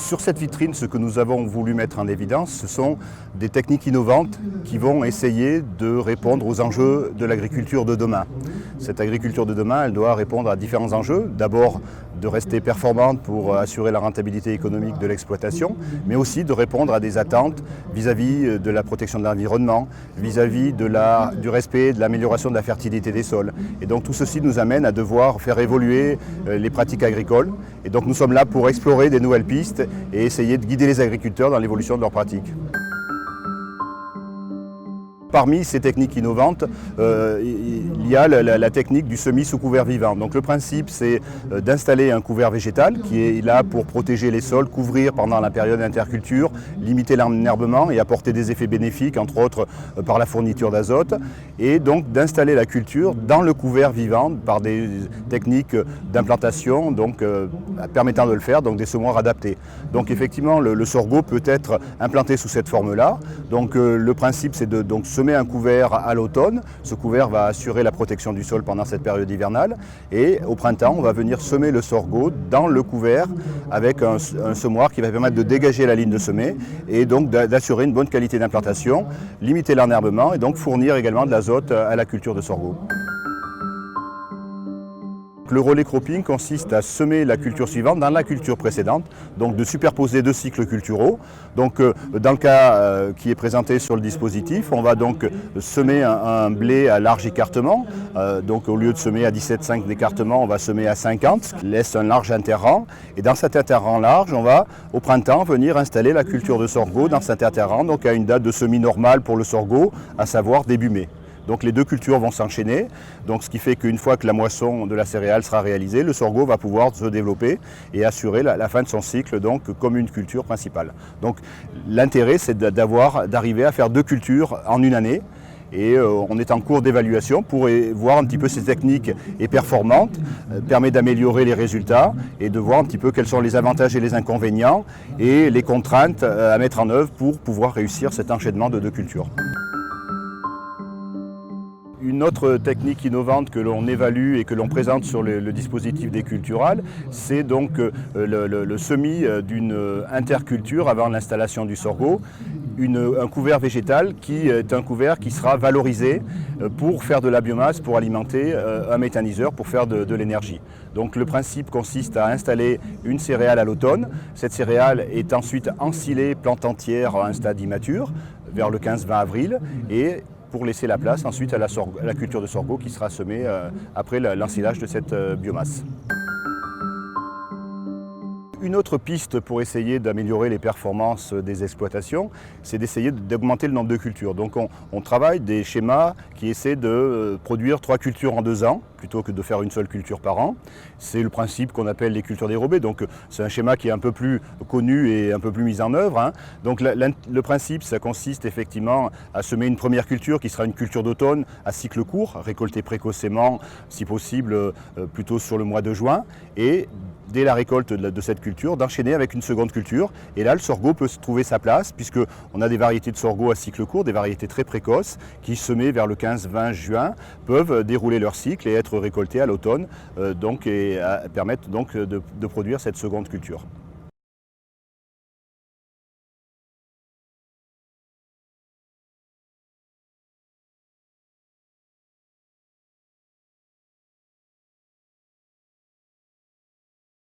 Sur cette vitrine, ce que nous avons voulu mettre en évidence, ce sont des techniques innovantes qui vont essayer de répondre aux enjeux de l'agriculture de demain. Cette agriculture de demain, elle doit répondre à différents enjeux. D'abord, de rester performante pour assurer la rentabilité économique de l'exploitation, mais aussi de répondre à des attentes vis-à-vis de la protection de l'environnement, vis-à-vis du respect, de l'amélioration de la fertilité des sols. Et donc tout ceci nous amène à devoir faire évoluer les pratiques agricoles. Et donc nous sommes là pour explorer des nouvelles pistes et essayer de guider les agriculteurs dans l'évolution de leurs pratiques. Parmi ces techniques innovantes, il y a la technique du semis sous couvert vivant. Donc le principe, c'est d'installer un couvert végétal qui est là pour protéger les sols, couvrir pendant la période d'interculture, limiter l'enherbement et apporter des effets bénéfiques, entre autres par la fourniture d'azote, et donc d'installer la culture dans le couvert vivant par des techniques d'implantation permettant de le faire, donc des semoirs adaptés. Donc effectivement, le sorgho peut être implanté sous cette forme-là. Donc le principe, c'est de semer un couvert à l'automne. Ce couvert va assurer la protection du sol pendant cette période hivernale. Et au printemps, on va venir semer le sorgho dans le couvert avec un semoir qui va permettre de dégager la ligne de semer et donc d'assurer une bonne qualité d'implantation, limiter l'enherbement et donc fournir également de l'azote à la culture de sorgho. Le relais cropping consiste à semer la culture suivante dans la culture précédente, donc de superposer deux cycles culturaux. Donc, dans le cas qui est présenté sur le dispositif, on va donc semer un blé à large écartement. Donc au lieu de semer à 17,5 d'écartement, on va semer à 50, ce qui laisse un large interrang. Et dans cet interrang large, on va au printemps venir installer la culture de sorgho dans cet interrang, donc à une date de semis normale pour le sorgho, à savoir début mai. Donc les deux cultures vont s'enchaîner, donc ce qui fait qu'une fois que la moisson de la céréale sera réalisée, le sorgho va pouvoir se développer et assurer la fin de son cycle donc, comme une culture principale. Donc l'intérêt, c'est d'arriver à faire deux cultures en une année. Et on est en cours d'évaluation pour voir un petit peu ces techniques et performantes, permet d'améliorer les résultats et de voir un petit peu quels sont les avantages et les inconvénients et les contraintes à mettre en œuvre pour pouvoir réussir cet enchaînement de deux cultures. Une autre technique innovante que l'on évalue et que l'on présente sur le dispositif des culturales, c'est donc le semis d'une interculture avant l'installation du sorgho, un couvert végétal qui est un couvert qui sera valorisé pour faire de la biomasse, pour alimenter un méthaniseur, pour faire de l'énergie. Donc le principe consiste à installer une céréale à l'automne. Cette céréale est ensuite ensilée plante entière à un stade immature, vers le 15-20 avril, et pour laisser la place ensuite à la culture de sorgho qui sera semée après l'ensilage de cette biomasse. Une autre piste pour essayer d'améliorer les performances des exploitations, c'est d'essayer d'augmenter le nombre de cultures. Donc on travaille des schémas qui essaient de produire 3 cultures en 2 ans, plutôt que de faire une seule culture par an. C'est le principe qu'on appelle les cultures dérobées. Donc c'est un schéma qui est un peu plus connu et un peu plus mis en œuvre. Donc le principe, ça consiste effectivement à semer une première culture qui sera une culture d'automne à cycle court, récoltée précocement, si possible plutôt sur le mois de juin. Et dès la récolte de cette culture, d'enchaîner avec une seconde culture. Et là, le sorgho peut se trouver sa place, puisqu'on a des variétés de sorgho à cycle court, des variétés très précoces, qui, semées vers le 15-20 juin, peuvent dérouler leur cycle et être récoltées à l'automne, et permettent donc de produire cette seconde culture.